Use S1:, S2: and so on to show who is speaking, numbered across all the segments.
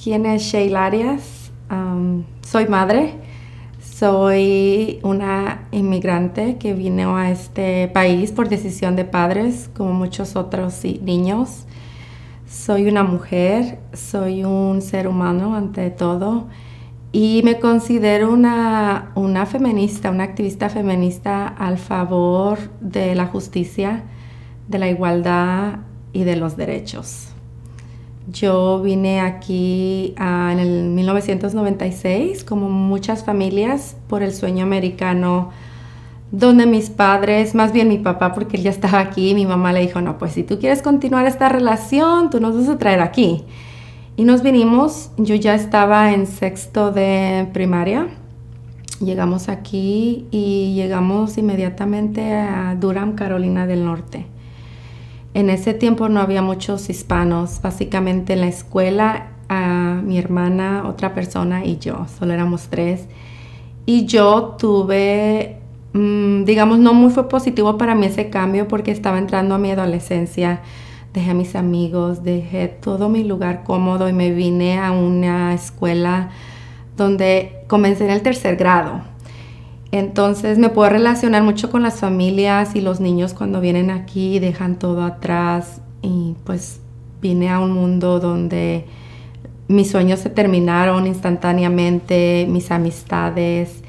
S1: ¿Quién es Sheila Arias? Soy madre. Soy una inmigrante que vino a este país por decisión de padres, como muchos otros niños. Soy una mujer, soy un ser humano ante todo y me considero una feminista, una activista feminista al favor de la justicia, de la igualdad y de los derechos. Yo vine aquí en el 1996, como muchas familias, por el sueño americano, donde mis padres, más bien mi papá, porque él ya estaba aquí, mi mamá le dijo, no, pues si tú quieres continuar esta relación, tú nos vas a traer aquí. Y nos vinimos, yo ya estaba en sexto de primaria, llegamos aquí y llegamos inmediatamente a Durham, Carolina del Norte. En ese tiempo no había muchos hispanos, básicamente en la escuela, mi hermana, otra persona y yo, solo éramos 3. Y yo tuve, digamos, no muy fue positivo para mí ese cambio porque estaba entrando a mi adolescencia. Dejé a mis amigos, dejé todo mi lugar cómodo y me vine a una escuela donde comencé en el 3er grado. Entonces me puedo relacionar mucho con las familias y los niños cuando vienen aquí y dejan todo atrás. Y pues vine a un mundo donde mis sueños se terminaron instantáneamente, mis amistades.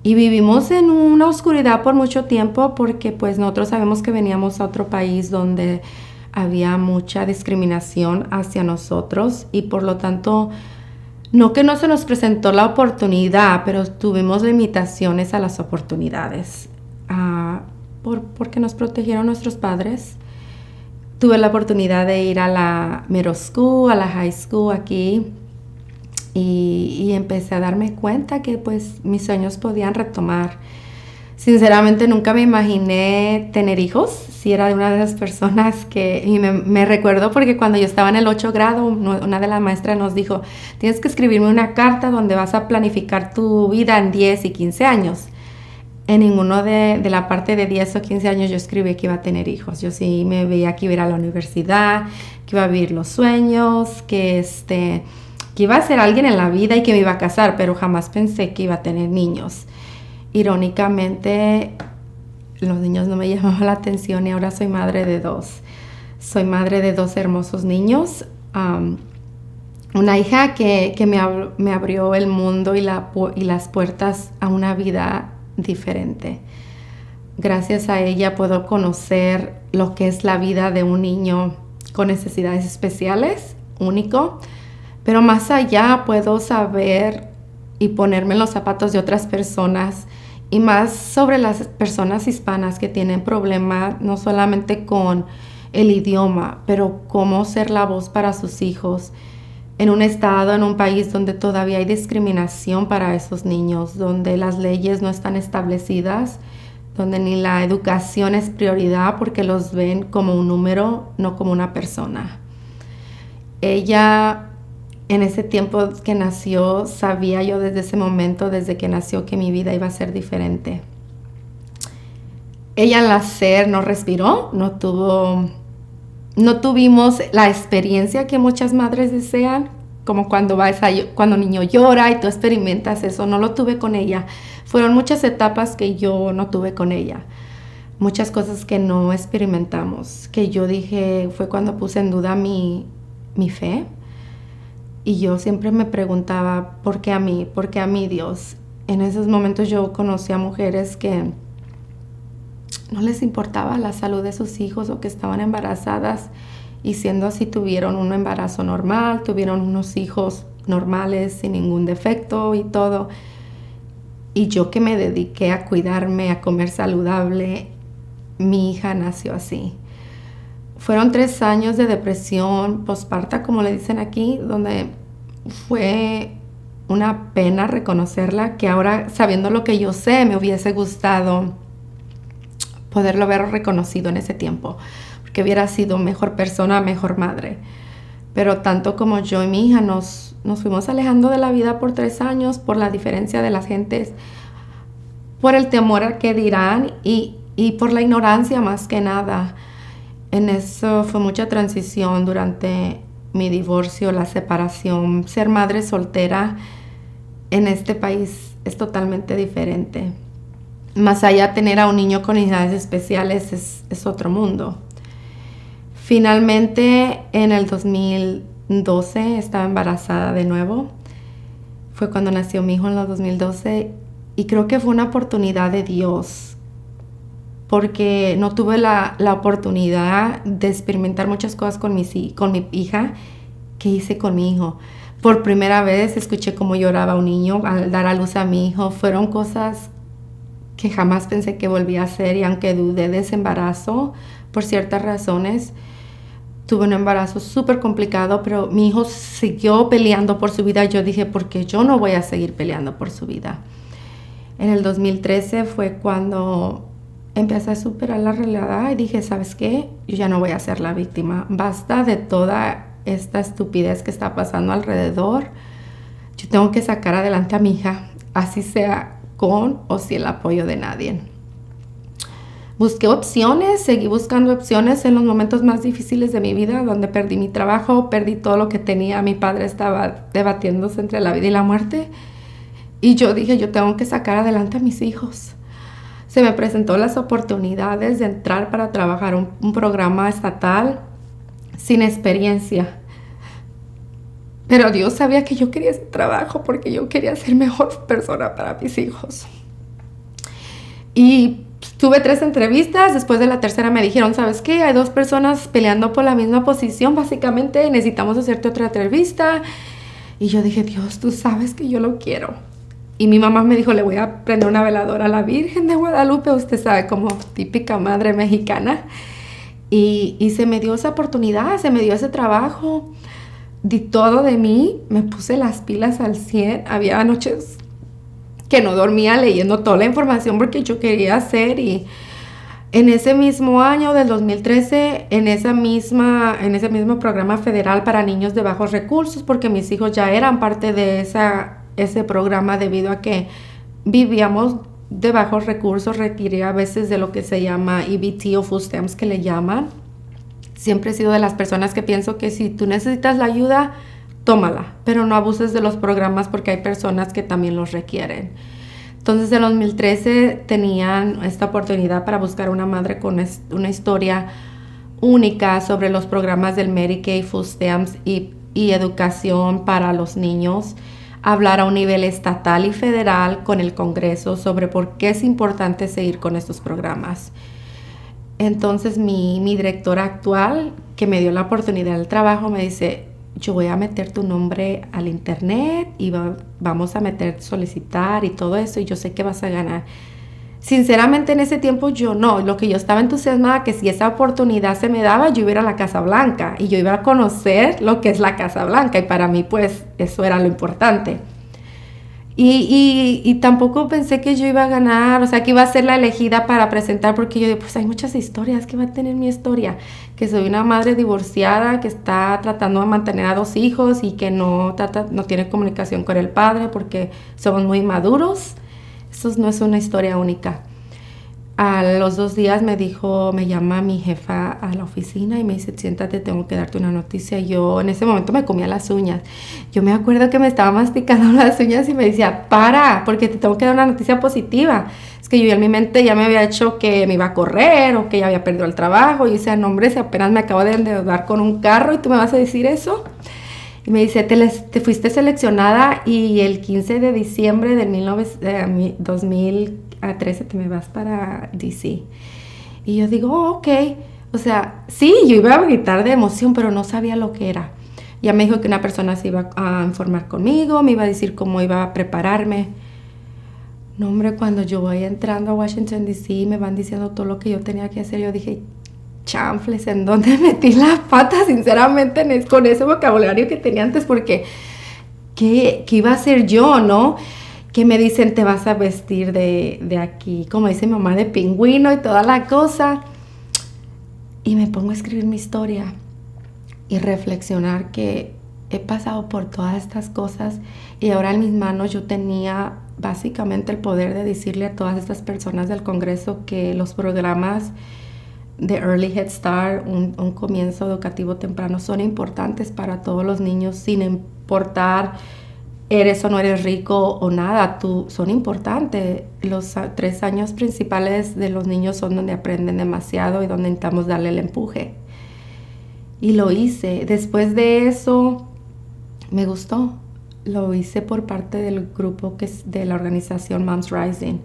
S1: Y vivimos en una oscuridad por mucho tiempo porque pues nosotros sabemos que veníamos a otro país donde había mucha discriminación hacia nosotros y por lo tanto no que no se nos presentó la oportunidad, pero tuvimos limitaciones a las oportunidades porque nos protegieron nuestros padres. Tuve la oportunidad de ir a la middle school, a la high school aquí y empecé a darme cuenta que pues mis sueños podían retomar. Sinceramente nunca me imaginé tener hijos, si era de una de las personas que, y me recuerdo porque cuando yo estaba en el 8 grado, una de las maestras nos dijo, tienes que escribirme una carta donde vas a planificar tu vida en 10 y 15 años. En ninguno de la parte de 10 o 15 años yo escribí que iba a tener hijos. Yo sí me veía que iba a ir a la universidad, que iba a vivir los sueños, que iba a ser alguien en la vida y que me iba a casar, pero jamás pensé que iba a tener niños. Irónicamente, los niños no me llamaban la atención y ahora soy madre de 2. Soy madre de 2 hermosos niños. Una hija que me abrió el mundo y las puertas a una vida diferente. Gracias a ella puedo conocer lo que es la vida de un niño con necesidades especiales, único. Pero más allá puedo saber y ponerme en los zapatos de otras personas y más sobre las personas hispanas que tienen problemas no solamente con el idioma, pero cómo ser la voz para sus hijos en un estado, en un país donde todavía hay discriminación para esos niños, donde las leyes no están establecidas, donde ni la educación es prioridad porque los ven como un número, no como una persona. Ella, en ese tiempo que nació, sabía yo desde ese momento, desde que nació, que mi vida iba a ser diferente. Ella al nacer no respiró, no tuvimos la experiencia que muchas madres desean, como cuando un niño llora y tú experimentas eso. No lo tuve con ella. Fueron muchas etapas que yo no tuve con ella. Muchas cosas que no experimentamos, que yo dije, fue cuando puse en duda mi fe. Y yo siempre me preguntaba, ¿por qué a mí? ¿Por qué a mí, Dios? En esos momentos yo conocí a mujeres que no les importaba la salud de sus hijos o que estaban embarazadas y siendo así tuvieron un embarazo normal, tuvieron unos hijos normales sin ningún defecto y todo. Y yo que me dediqué a cuidarme, a comer saludable, mi hija nació así. Fueron 3 años de depresión postparta, como le dicen aquí, donde fue una pena reconocerla, que ahora, sabiendo lo que yo sé, me hubiese gustado poderlo haber reconocido en ese tiempo, porque hubiera sido mejor persona, mejor madre. Pero tanto como yo y mi hija nos fuimos alejando de la vida por 3 años, por la diferencia de las gentes, por el temor a qué dirán y por la ignorancia más que nada. En eso fue mucha transición durante mi divorcio, la separación, ser madre soltera en este país es totalmente diferente. Más allá de tener a un niño con necesidades especiales es otro mundo. Finalmente, en el 2012 estaba embarazada de nuevo. Fue cuando nació mi hijo en el 2012 y creo que fue una oportunidad de Dios porque no tuve la oportunidad de experimentar muchas cosas con mi hija que hice con mi hijo. Por primera vez escuché cómo lloraba un niño al dar a luz a mi hijo. Fueron cosas que jamás pensé que volvía a hacer y aunque dudé de ese embarazo por ciertas razones, tuve un embarazo súper complicado, pero mi hijo siguió peleando por su vida. Yo dije, ¿por qué yo no voy a seguir peleando por su vida? En el 2013 fue cuando empecé a superar la realidad y dije, ¿sabes qué? Yo ya no voy a ser la víctima. Basta de toda esta estupidez que está pasando alrededor. Yo tengo que sacar adelante a mi hija, así sea con o sin el apoyo de nadie. Busqué opciones, seguí buscando opciones en los momentos más difíciles de mi vida, donde perdí mi trabajo, perdí todo lo que tenía. Mi padre estaba debatiéndose entre la vida y la muerte. Y yo dije, yo tengo que sacar adelante a mis hijos. Se me presentó las oportunidades de entrar para trabajar un programa estatal sin experiencia. Pero Dios sabía que yo quería ese trabajo porque yo quería ser mejor persona para mis hijos. Y tuve 3 entrevistas, después de la tercera me dijeron, ¿sabes qué? Hay 2 personas peleando por la misma posición, básicamente necesitamos hacerte otra entrevista. Y yo dije, Dios, tú sabes que yo lo quiero. Y mi mamá me dijo, le voy a prender una veladora a la Virgen de Guadalupe, usted sabe, como típica madre mexicana. Y se me dio esa oportunidad, se me dio ese trabajo. Di todo de mí, me puse las pilas al 100. Había noches que no dormía leyendo toda la información porque yo quería hacer. Y en ese mismo año del 2013, en ese mismo programa federal para niños de bajos recursos, porque mis hijos ya eran parte de ese programa debido a que vivíamos de bajos recursos, requería a veces de lo que se llama EBT o food stamps que le llaman. Siempre he sido de las personas que pienso que si tú necesitas la ayuda, tómala, pero no abuses de los programas porque hay personas que también los requieren. Entonces en 2013 tenían esta oportunidad para buscar una madre con una historia única sobre los programas del Medicaid, food stamps y educación para los niños. Hablar a un nivel estatal y federal con el Congreso sobre por qué es importante seguir con estos programas. Entonces mi directora actual, que me dio la oportunidad del trabajo, me dice, yo voy a meter tu nombre al internet y vamos a solicitar y todo eso y yo sé que vas a ganar. Sinceramente en ese tiempo yo no, lo que yo estaba entusiasmada que si esa oportunidad se me daba, yo iba a ir a la Casa Blanca y yo iba a conocer lo que es la Casa Blanca y para mí pues eso era lo importante. Y tampoco pensé que yo iba a ganar, o sea, que iba a ser la elegida para presentar, porque yo digo, pues hay muchas historias, ¿qué va a tener mi historia? Que soy una madre divorciada que está tratando de mantener a 2 hijos y que no tiene comunicación con el padre porque somos muy maduros. Eso no es una historia única. A los 2 días me llama mi jefa a la oficina y me dice, siéntate, tengo que darte una noticia. Yo en ese momento me comía las uñas. Yo me acuerdo que me estaba masticando las uñas y me decía, para, porque te tengo que dar una noticia positiva. Es que yo en mi mente ya me había hecho que me iba a correr o que ya había perdido el trabajo. Y decía, no hombre, si apenas me acabo de endeudar con un carro y tú me vas a decir eso. Y me dice, te fuiste seleccionada y el 15 de diciembre del 2013 te me vas para DC. Y yo digo, ok. O sea, sí, yo iba a gritar de emoción, pero no sabía lo que era. Ya me dijo que una persona se iba a informar conmigo, me iba a decir cómo iba a prepararme. No, hombre, cuando yo voy entrando a Washington, D.C., me van diciendo todo lo que yo tenía que hacer. Yo dije, chanfles, ¿en dónde metí las patas? Sinceramente, con ese vocabulario que tenía antes, porque ¿qué iba a hacer yo, no? Que me dicen, te vas a vestir de aquí, como dice mi mamá, de pingüino y toda la cosa. Y me pongo a escribir mi historia y reflexionar que he pasado por todas estas cosas y ahora en mis manos yo tenía básicamente el poder de decirle a todas estas personas del Congreso que los programas de Early Head Start, un comienzo educativo temprano, son importantes para todos los niños, sin importar eres o no eres rico o nada, son importantes. Los 3 años principales de los niños son donde aprenden demasiado y donde intentamos darle el empuje. Y lo hice. Después de eso, me gustó. Lo hice por parte del grupo que es de la organización Moms Rising.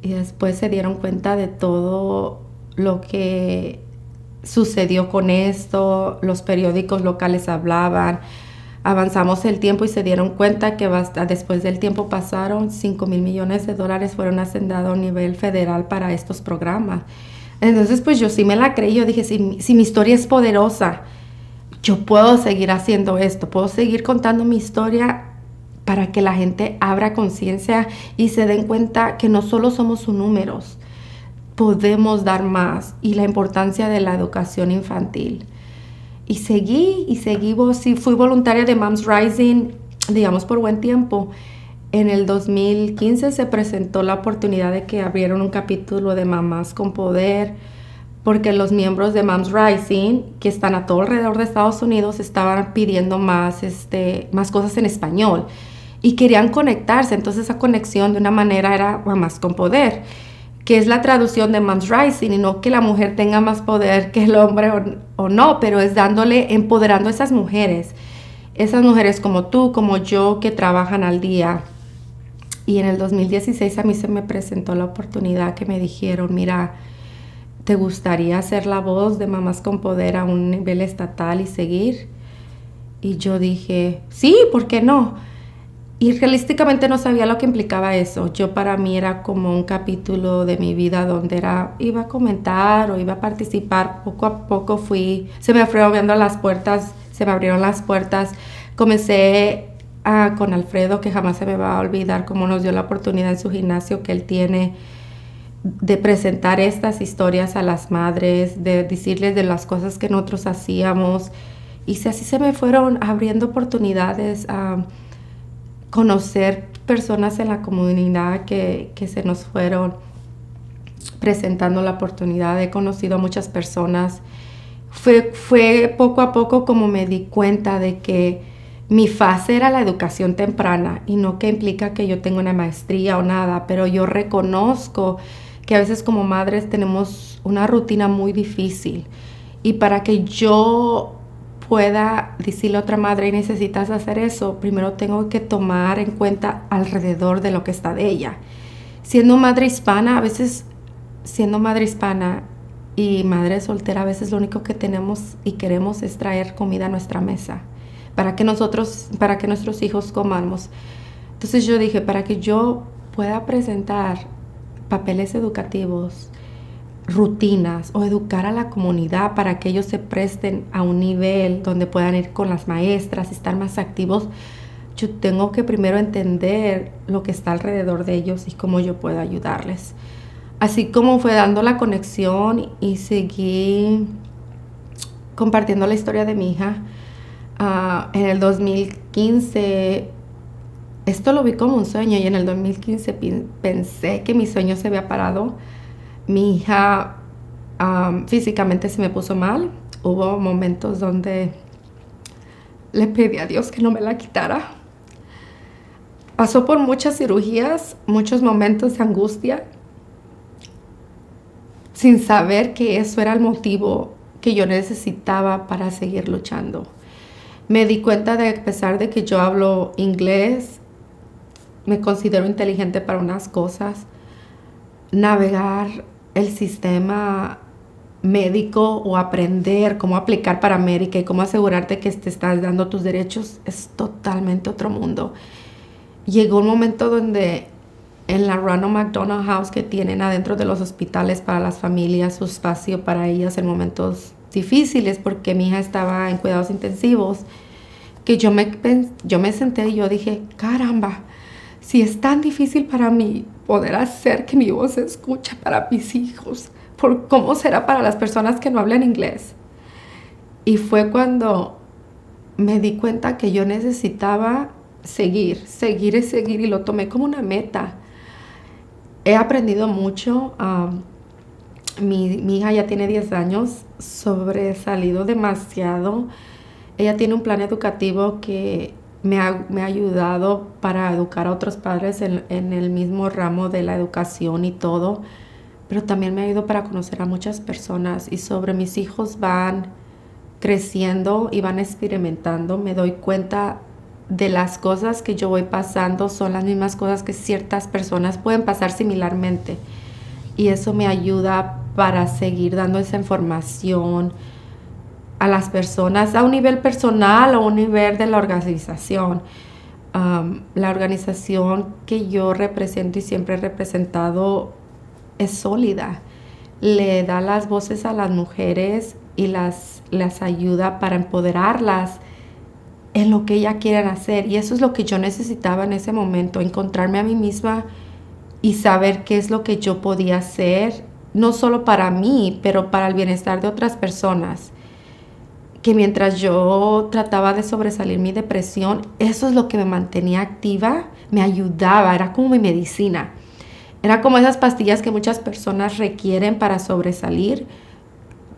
S1: Y después se dieron cuenta de todo lo que sucedió con esto. Los periódicos locales hablaban. Avanzamos el tiempo y se dieron cuenta que después del tiempo pasaron $5,000 millones fueron asignados a nivel federal para estos programas. Entonces pues yo sí me la creí, yo dije, si mi historia es poderosa, yo puedo seguir haciendo esto, puedo seguir contando mi historia para que la gente abra conciencia y se den cuenta que no solo somos sus números, podemos dar más, y la importancia de la educación infantil. Y seguí, sí, fui voluntaria de Moms Rising, digamos, por buen tiempo. En el 2015 se presentó la oportunidad de que abrieron un capítulo de Mamás con Poder, porque los miembros de Moms Rising, que están a todo alrededor de Estados Unidos, estaban pidiendo más cosas en español y querían conectarse. Entonces esa conexión de una manera era Mamás con Poder, que es la traducción de Moms Rising, y no que la mujer tenga más poder que el hombre o no, pero es empoderando a esas mujeres como tú, como yo, que trabajan al día. Y en el 2016 a mí se me presentó la oportunidad que me dijeron, mira, ¿te gustaría ser la voz de Mamás con Poder a un nivel estatal y seguir? Y yo dije, sí, ¿por qué no? Y realísticamente no sabía lo que implicaba eso. Para mí era como un capítulo de mi vida donde iba a comentar o iba a participar. Poco a poco se me abrieron las puertas. Comencé con Alfredo, que jamás se me va a olvidar cómo nos dio la oportunidad en su gimnasio que él tiene de presentar estas historias a las madres, de decirles de las cosas que nosotros hacíamos. Y así se me fueron abriendo oportunidades a conocer personas en la comunidad que se nos fueron presentando la oportunidad. He conocido a muchas personas. Fue poco a poco como me di cuenta de que mi fase era la educación temprana, y no que implica que yo tenga una maestría o nada, pero yo reconozco que a veces como madres tenemos una rutina muy difícil, y para que yo pueda decirle a otra madre, necesitas hacer eso, primero tengo que tomar en cuenta alrededor de lo que está de ella. Siendo madre hispana y madre soltera, a veces lo único que tenemos y queremos es traer comida a nuestra mesa, para que nuestros hijos comamos. Entonces yo dije, para que yo pueda presentar papeles educativos, rutinas, o educar a la comunidad para que ellos se presten a un nivel donde puedan ir con las maestras y estar más activos, yo tengo que primero entender lo que está alrededor de ellos y cómo yo puedo ayudarles. Así como fue dando la conexión y seguí compartiendo la historia de mi hija. En el 2015, esto lo vi como un sueño, y en el 2015 pensé que mi sueño se había parado. Mi hija físicamente se me puso mal. Hubo momentos donde le pedí a Dios que no me la quitara. Pasó por muchas cirugías, muchos momentos de angustia, sin saber que eso era el motivo que yo necesitaba para seguir luchando. Me di cuenta de que, a pesar de que yo hablo inglés, me considero inteligente para unas cosas, navegar el sistema médico o aprender cómo aplicar para América y cómo asegurarte que te estás dando tus derechos es totalmente otro mundo. Llegó un momento donde en la Ronald McDonald House que tienen adentro de los hospitales para las familias, su espacio para ellas en momentos difíciles, porque mi hija estaba en cuidados intensivos, que yo me senté y yo dije, caramba, si es tan difícil para mí poder hacer que mi voz se escuche para mis hijos, ¿cómo será para las personas que no hablan inglés? Y fue cuando me di cuenta que yo necesitaba seguir, y lo tomé como una meta. He aprendido mucho Mi hija ya tiene 10 años, sobresalido demasiado. Ella tiene un plan educativo que me ha ayudado para educar a otros padres en el mismo ramo de la educación y todo, pero también me ha ayudado para conocer a muchas personas y sobre mis hijos van creciendo y van experimentando. Me doy cuenta de las cosas que yo voy pasando son las mismas cosas que ciertas personas pueden pasar similarmente y eso me ayuda para seguir dando esa información a las personas a un nivel personal o a un nivel de la organización. La organización que yo represento y siempre he representado es sólida. Le da las voces a las mujeres y las ayuda para empoderarlas en lo que ellas quieren hacer. Y eso es lo que yo necesitaba en ese momento, encontrarme a mí misma y saber qué es lo que yo podía hacer, no solo para mí, pero para el bienestar de otras personas. Que mientras yo trataba de sobresalir mi depresión, eso es lo que me mantenía activa, me ayudaba, era como mi medicina. Era como esas pastillas que muchas personas requieren para sobresalir.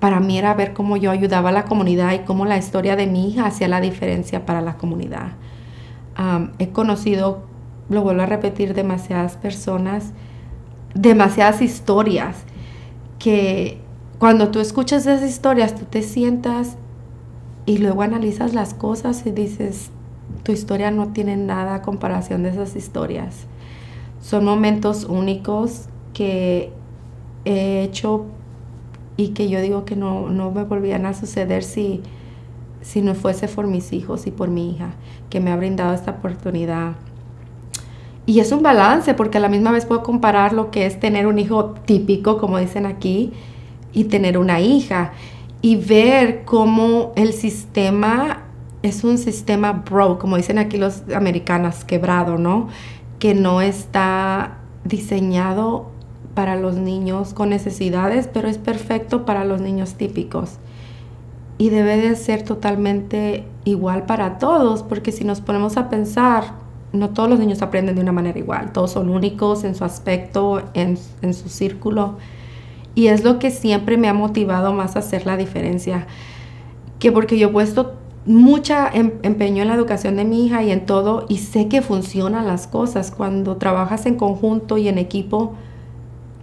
S1: Para mí era ver cómo yo ayudaba a la comunidad y cómo la historia de mi hija hacía la diferencia para la comunidad. He conocido, lo vuelvo a repetir, demasiadas personas, demasiadas historias, que cuando tú escuchas esas historias, tú te sientas y luego analizas las cosas y dices, tu historia no tiene nada a comparación de esas historias. Son momentos únicos que he hecho y que yo digo que no me volvían a suceder si no fuese por mis hijos y por mi hija, que me ha brindado esta oportunidad. Y es un balance, porque a la misma vez puedo comparar lo que es tener un hijo típico, como dicen aquí, y tener una hija. Y ver cómo el sistema es un sistema broke, como dicen aquí los americanos, quebrado, ¿no? Que no está diseñado para los niños con necesidades, pero es perfecto para los niños típicos. Y debe de ser totalmente igual para todos, porque si nos ponemos a pensar, no todos los niños aprenden de una manera igual. Todos son únicos en su aspecto, en su círculo. Y es lo que siempre me ha motivado más a hacer la diferencia. Que porque yo he puesto mucha empeño en la educación de mi hija y en todo, y sé que funcionan las cosas. Cuando trabajas en conjunto y en equipo,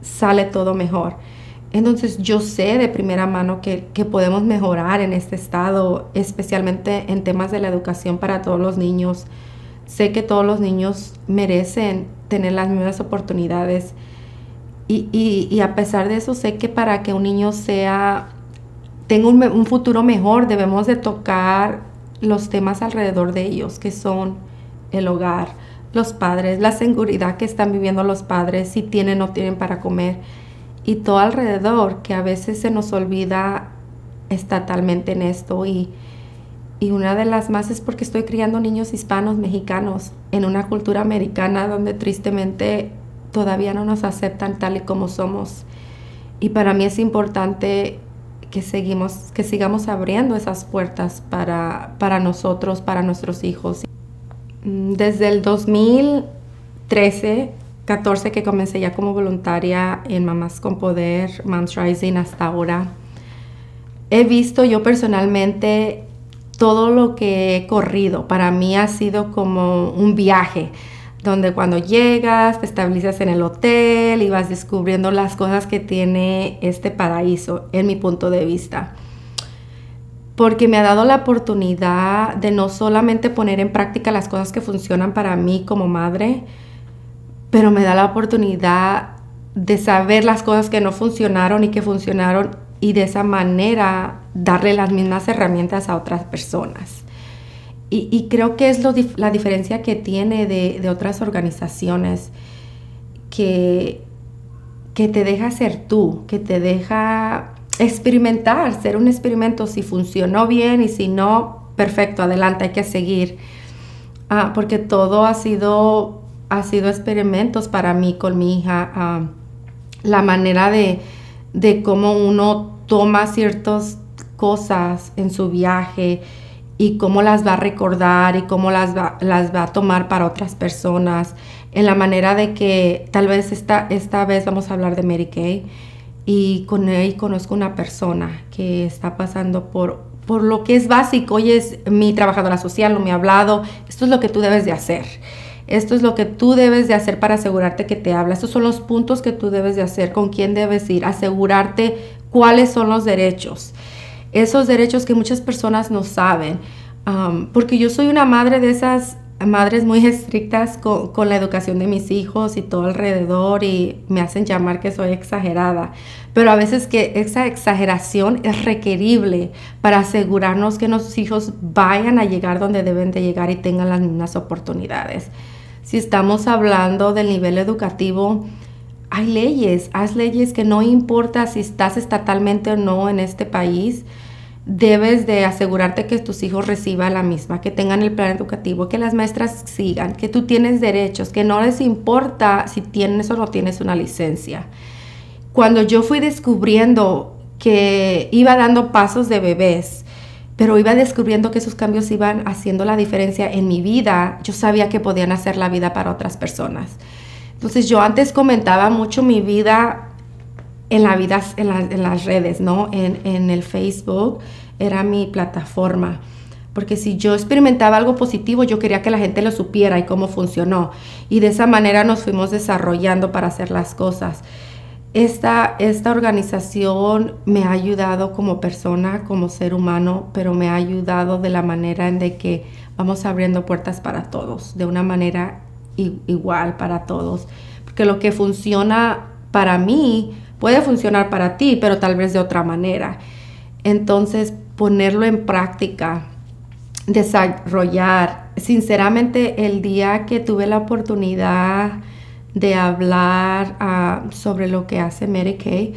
S1: sale todo mejor. Entonces yo sé de primera mano que podemos mejorar en este estado, especialmente en temas de la educación para todos los niños. Sé que todos los niños merecen tener las mismas oportunidades y a pesar de eso sé que para que un niño tenga un futuro mejor, debemos de tocar los temas alrededor de ellos, que son el hogar, los padres, la seguridad que están viviendo los padres, si tienen o no tienen para comer, y todo alrededor, que a veces se nos olvida estatalmente en esto. Y una de las más es porque estoy criando niños hispanos, mexicanos, en una cultura americana donde tristemente todavía no nos aceptan tal y como somos. Y para mí es importante que sigamos abriendo esas puertas para nosotros, para nuestros hijos. Desde el 2013, 14 que comencé ya como voluntaria en Mamás con Poder, Moms Rising, hasta ahora, he visto yo personalmente todo lo que he corrido. Para mí ha sido como un viaje, donde cuando llegas, te estabilizas en el hotel y vas descubriendo las cosas que tiene este paraíso, en mi punto de vista. Porque me ha dado la oportunidad de no solamente poner en práctica las cosas que funcionan para mí como madre, pero me da la oportunidad de saber las cosas que no funcionaron y que funcionaron, y de esa manera darle las mismas herramientas a otras personas. Y creo que es la diferencia que tiene de otras organizaciones, que te deja ser tú, que te deja experimentar, ser un experimento. Si funcionó bien y si no, perfecto, adelante, hay que seguir. Porque todo ha sido experimentos para mí con mi hija. La manera de cómo uno toma ciertas cosas en su viaje y cómo las va a recordar y cómo las va a tomar para otras personas. En la manera de que tal vez esta vez vamos a hablar de Mary Kay, y con él conozco una persona que está pasando por lo que es básico. Oye, es mi trabajadora social, no me ha hablado. Esto es lo que tú debes de hacer. Esto es lo que tú debes de hacer para asegurarte que te habla. Estos son los puntos que tú debes de hacer, con quién debes ir, asegurarte cuáles son los derechos. Esos derechos que muchas personas no saben. Porque yo soy una madre de esas madres muy estrictas con la educación de mis hijos y todo alrededor, y me hacen llamar que soy exagerada. Pero a veces que esa exageración es requerible para asegurarnos que nuestros hijos vayan a llegar donde deben de llegar y tengan las mismas oportunidades. Si estamos hablando del nivel educativo, hay leyes, haz leyes que no importa si estás estatalmente o no en este país, debes de asegurarte que tus hijos reciban la misma, que tengan el plan educativo, que las maestras sigan, que tú tienes derechos, que no les importa si tienes o no tienes una licencia. Cuando yo fui descubriendo que iba dando pasos de bebés, pero iba descubriendo que esos cambios iban haciendo la diferencia en mi vida, yo sabía que podían hacer la vida para otras personas. Entonces yo antes comentaba mucho mi vida en las redes, ¿no? En el Facebook era mi plataforma. Porque si yo experimentaba algo positivo, yo quería que la gente lo supiera y cómo funcionó. Y de esa manera nos fuimos desarrollando para hacer las cosas. Esta organización me ha ayudado como persona, como ser humano, pero me ha ayudado de la manera en de que vamos abriendo puertas para todos, de una manera igual para todos. Porque lo que funciona para mí puede funcionar para ti, pero tal vez de otra manera. Entonces, ponerlo en práctica, desarrollar. Sinceramente, el día que tuve la oportunidad de hablar sobre lo que hace Medicaid,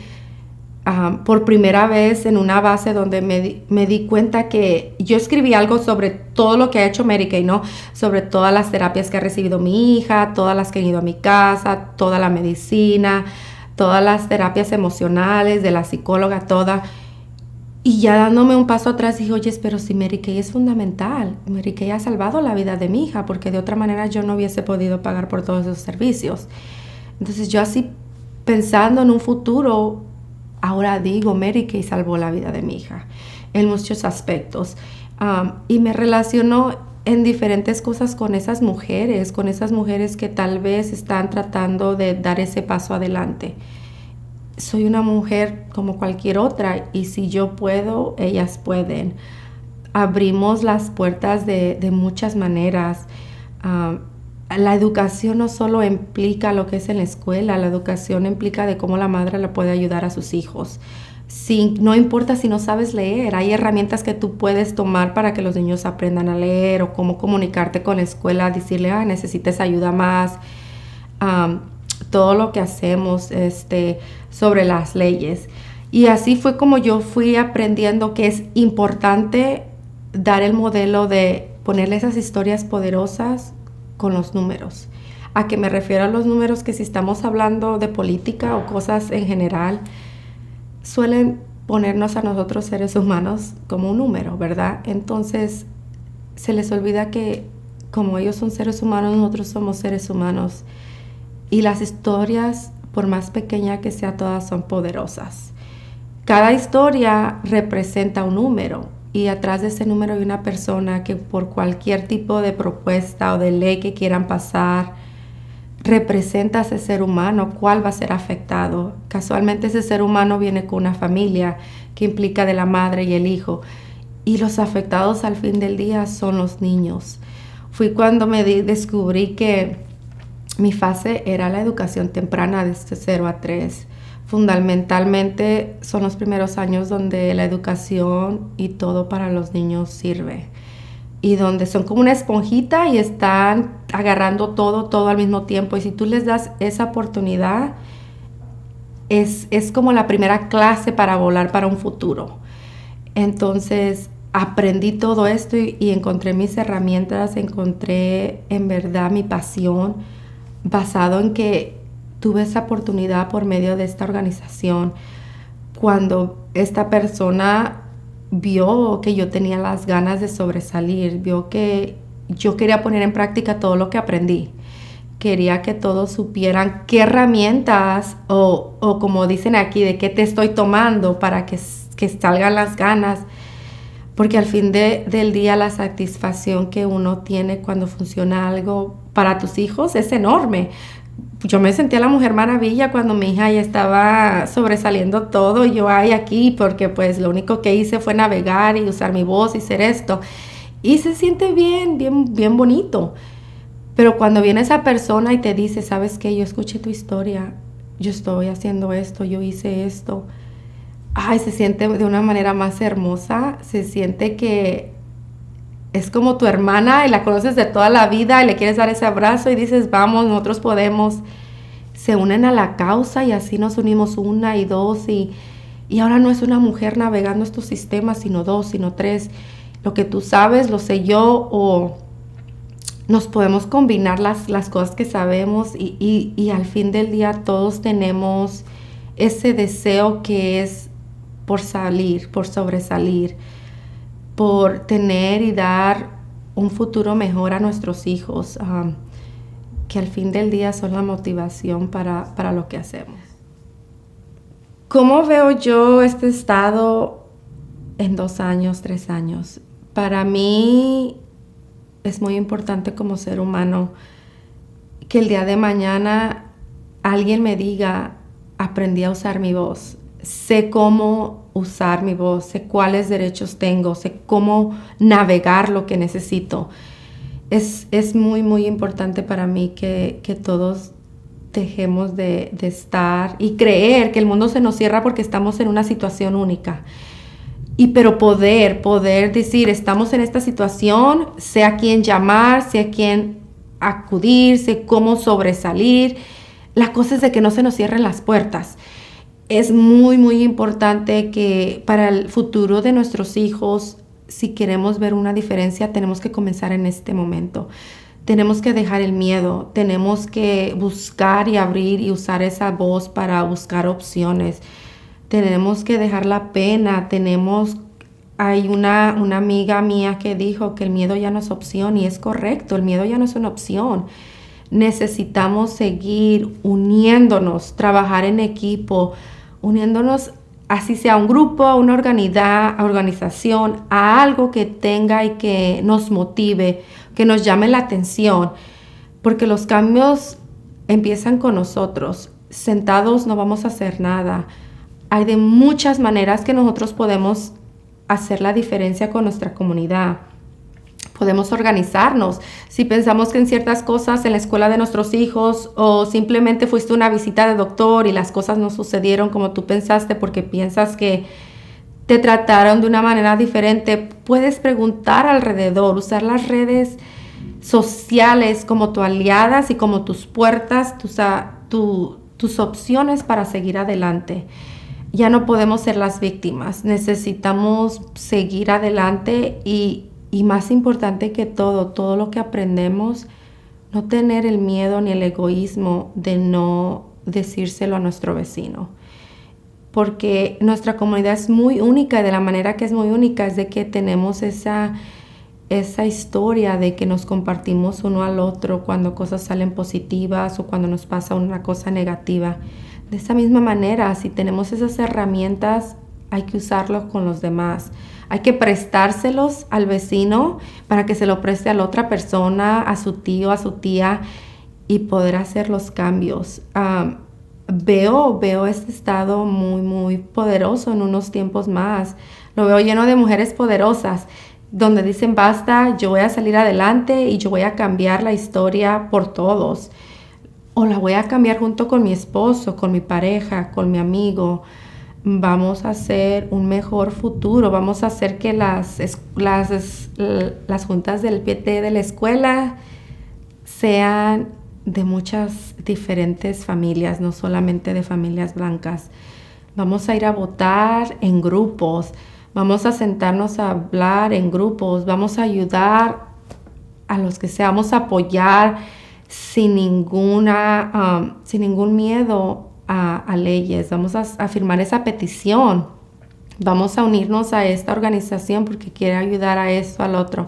S1: por primera vez en una base donde me di cuenta que yo escribí algo sobre todo lo que ha hecho Medicaid, ¿no? Sobre todas las terapias que ha recibido mi hija, todas las que han ido a mi casa, toda la medicina, todas las terapias emocionales de la psicóloga, toda. Y ya dándome un paso atrás dije, oye, pero si Medicaid es fundamental, Medicaid ha salvado la vida de mi hija, porque de otra manera yo no hubiese podido pagar por todos esos servicios. Entonces yo así pensando en un futuro, ahora digo, Medicaid salvó la vida de mi hija en muchos aspectos. Y me relaciono en diferentes cosas con esas mujeres que tal vez están tratando de dar ese paso adelante. Soy una mujer como cualquier otra y si yo puedo, ellas pueden. Abrimos las puertas de muchas maneras. La educación no solo implica lo que es en la escuela, la educación implica de cómo la madre le puede ayudar a sus hijos. No importa si no sabes leer, hay herramientas que tú puedes tomar para que los niños aprendan a leer, o cómo comunicarte con la escuela, decirle, necesitas ayuda más. Todo lo que hacemos sobre las leyes. Y así fue como yo fui aprendiendo que es importante dar el modelo de ponerle esas historias poderosas con los números. ¿A qué me refiero a los números? Que si estamos hablando de política o cosas en general, suelen ponernos a nosotros seres humanos como un número, ¿verdad? Entonces se les olvida que como ellos son seres humanos, nosotros somos seres humanos. Y las historias, por más pequeña que sea, todas son poderosas. Cada historia representa un número y atrás de ese número hay una persona que por cualquier tipo de propuesta o de ley que quieran pasar, representa a ese ser humano, cuál va a ser afectado. Casualmente ese ser humano viene con una familia que implica de la madre y el hijo. Y los afectados al fin del día son los niños. Fui cuando descubrí que mi fase era la educación temprana desde 0 a 3. Fundamentalmente son los primeros años donde la educación y todo para los niños sirve. Y donde son como una esponjita y están agarrando todo al mismo tiempo. Y si tú les das esa oportunidad, es como la primera clase para volar para un futuro. Entonces aprendí todo esto y encontré mis herramientas, encontré en verdad mi pasión, basado en que tuve esa oportunidad por medio de esta organización. Cuando esta persona vio que yo tenía las ganas de sobresalir, vio que yo quería poner en práctica todo lo que aprendí, quería que todos supieran qué herramientas o como dicen aquí, de qué te estoy tomando para que salgan las ganas. Porque al fin del día la satisfacción que uno tiene cuando funciona algo para tus hijos es enorme. Yo me sentía la Mujer Maravilla cuando mi hija ya estaba sobresaliendo todo y yo aquí porque pues lo único que hice fue navegar y usar mi voz y hacer esto. Y se siente bien bonito. Pero cuando viene esa persona y te dice, ¿sabes qué? Yo escuché tu historia, yo estoy haciendo esto, yo hice esto. Ay, se siente de una manera más hermosa, se siente que es como tu hermana y la conoces de toda la vida y le quieres dar ese abrazo y dices, vamos, nosotros podemos. Se unen a la causa y así nos unimos una y dos y ahora no es una mujer navegando estos sistemas, sino dos, sino tres. Lo que tú sabes, lo sé yo, o nos podemos combinar las cosas que sabemos y al fin del día todos tenemos ese deseo que es por salir, por sobresalir, por tener y dar un futuro mejor a nuestros hijos, que al fin del día son la motivación para lo que hacemos. ¿Cómo veo yo este estado en 2 años, 3 años? Para mí es muy importante como ser humano que el día de mañana alguien me diga, aprendí a usar mi voz, sé cómo usar mi voz, sé cuáles derechos tengo, sé cómo navegar lo que necesito. Es muy importante para mí que todos dejemos de estar y creer que el mundo se nos cierra porque estamos en una situación única. Pero poder decir, estamos en esta situación, sé a quién llamar, sé a quién acudir, sé cómo sobresalir. La cosa es de que no se nos cierren las puertas. Es muy importante que para el futuro de nuestros hijos, si queremos ver una diferencia, tenemos que comenzar en este momento. Tenemos que dejar el miedo, tenemos que buscar y abrir y usar esa voz para buscar opciones. Tenemos que dejar la pena, hay una amiga mía que dijo que el miedo ya no es opción y es correcto, el miedo ya no es una opción. Necesitamos seguir uniéndonos, trabajar en equipo, uniéndonos así sea un grupo, a una organización, a algo que tenga y que nos motive, que nos llame la atención, porque los cambios empiezan con nosotros. Sentados no vamos a hacer nada. Hay de muchas maneras que nosotros podemos hacer la diferencia con nuestra comunidad. Podemos organizarnos. Si pensamos que en ciertas cosas en la escuela de nuestros hijos o simplemente fuiste a una visita de doctor y las cosas no sucedieron como tú pensaste porque piensas que te trataron de una manera diferente, puedes preguntar alrededor, usar las redes sociales como tu aliadas y como tus puertas, tus opciones para seguir adelante. Ya no podemos ser las víctimas, necesitamos seguir adelante y más importante que todo lo que aprendemos, no tener el miedo ni el egoísmo de no decírselo a nuestro vecino. Porque nuestra comunidad es muy única y de la manera que es muy única es de que tenemos esa historia de que nos compartimos uno al otro cuando cosas salen positivas o cuando nos pasa una cosa negativa. De esa misma manera, si tenemos esas herramientas, hay que usarlos con los demás. Hay que prestárselos al vecino para que se lo preste a la otra persona, a su tío, a su tía y poder hacer los cambios. Veo este estado muy poderoso en unos tiempos más. Lo veo lleno de mujeres poderosas donde dicen basta, yo voy a salir adelante y yo voy a cambiar la historia por todos. O la voy a cambiar junto con mi esposo, con mi pareja, con mi amigo. Vamos a hacer un mejor futuro, vamos a hacer que las juntas del PT de la escuela sean de muchas diferentes familias, no solamente de familias blancas. Vamos a ir a votar en grupos, vamos a sentarnos a hablar en grupos, vamos a ayudar a los que sea, vamos a apoyar sin ningún miedo a leyes. Vamos a firmar esa petición. Vamos a unirnos a esta organización porque quiere ayudar a esto, al otro.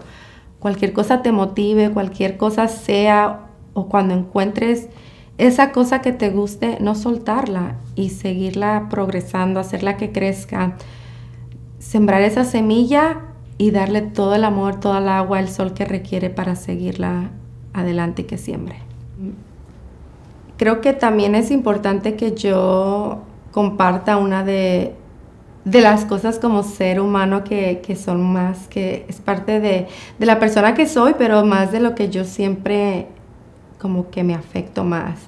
S1: Cualquier cosa te motive, cualquier cosa sea o cuando encuentres esa cosa que te guste, no soltarla y seguirla progresando, hacerla que crezca, sembrar esa semilla y darle todo el amor, toda el agua, el sol que requiere para seguirla adelante y que siembre. Creo que también es importante que yo comparta una de las cosas como ser humano que son más, que es parte de la persona que soy, pero más de lo que yo siempre como que me afecto más.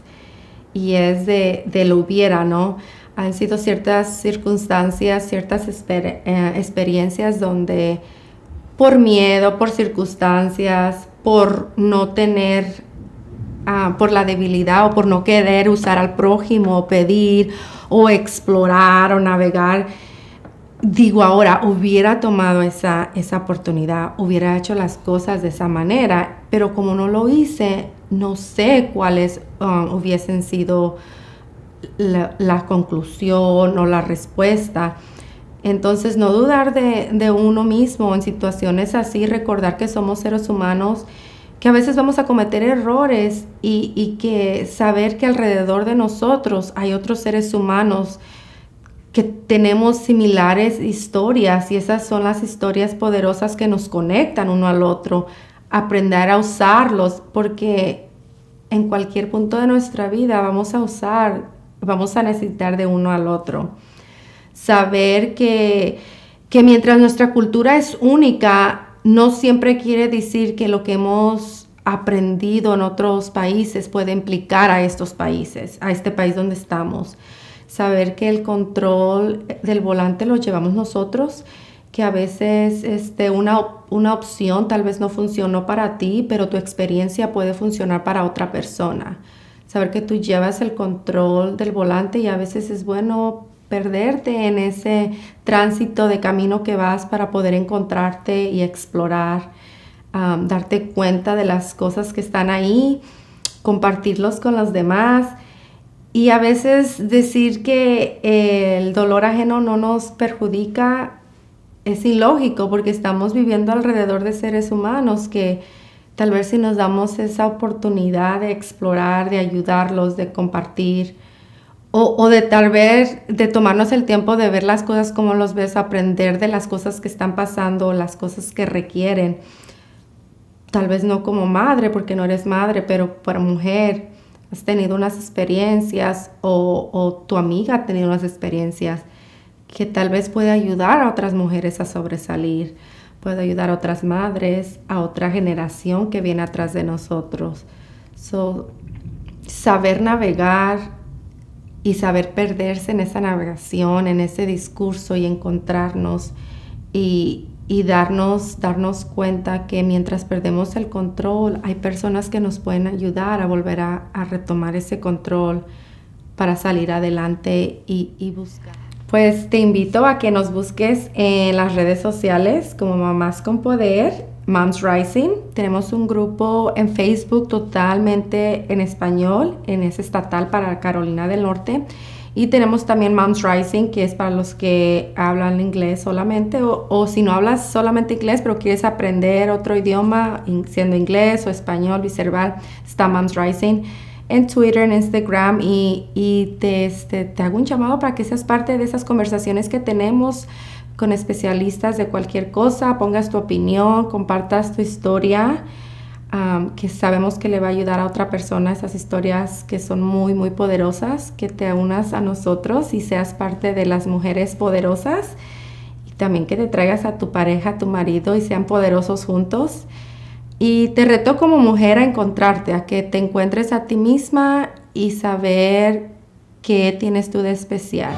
S1: Y es de lo hubiera, ¿no? Han sido ciertas circunstancias, ciertas experiencias donde por miedo, por circunstancias, por no tener, por la debilidad o por no querer usar al prójimo, o pedir o explorar o navegar, digo ahora, hubiera tomado esa oportunidad, hubiera hecho las cosas de esa manera, pero como no lo hice, no sé cuáles hubiesen sido la conclusión o la respuesta. Entonces, no dudar de uno mismo en situaciones así, recordar que somos seres humanos, que a veces vamos a cometer errores y que saber que alrededor de nosotros hay otros seres humanos que tenemos similares historias y esas son las historias poderosas que nos conectan uno al otro. Aprender a usarlos porque en cualquier punto de nuestra vida vamos a necesitar de uno al otro. Saber que mientras nuestra cultura es única, no siempre quiere decir que lo que hemos aprendido en otros países puede implicar a estos países, a este país donde estamos. Saber que el control del volante lo llevamos nosotros, que a veces una opción tal vez no funcionó para ti, pero tu experiencia puede funcionar para otra persona. Saber que tú llevas el control del volante y a veces es bueno perderte en ese tránsito de camino que vas para poder encontrarte y explorar, darte cuenta de las cosas que están ahí, compartirlos con los demás. Y a veces decir que el dolor ajeno no nos perjudica es ilógico porque estamos viviendo alrededor de seres humanos que tal vez si nos damos esa oportunidad de explorar, de ayudarlos, de compartir o de tal vez de tomarnos el tiempo de ver las cosas como los ves, aprender de las cosas que están pasando, las cosas que requieren. Tal vez no como madre porque no eres madre, pero para mujer has tenido unas experiencias o tu amiga ha tenido unas experiencias que tal vez puede ayudar a otras mujeres a sobresalir, puede ayudar a otras madres, a otra generación que viene atrás de nosotros. Saber navegar y saber perderse en esa navegación, en ese discurso y encontrarnos y darnos cuenta que mientras perdemos el control, hay personas que nos pueden ayudar a volver a retomar ese control para salir adelante y buscar. Pues te invito a que nos busques en las redes sociales como Mamás con Poder, Moms Rising. Tenemos un grupo en Facebook totalmente en español, es estatal para Carolina del Norte. Y tenemos también Moms Rising, que es para los que hablan inglés solamente, o si no hablas solamente inglés, pero quieres aprender otro idioma, siendo inglés o español, viceversal, está Moms Rising en Twitter, en Instagram, y te hago un llamado para que seas parte de esas conversaciones que tenemos con especialistas de cualquier cosa, pongas tu opinión, compartas tu historia, que sabemos que le va a ayudar a otra persona, esas historias que son muy, muy poderosas, que te unas a nosotros y seas parte de las mujeres poderosas y también que te traigas a tu pareja, a tu marido y sean poderosos juntos. Y te reto como mujer a encontrarte, a que te encuentres a ti misma y saber qué tienes tú de especial.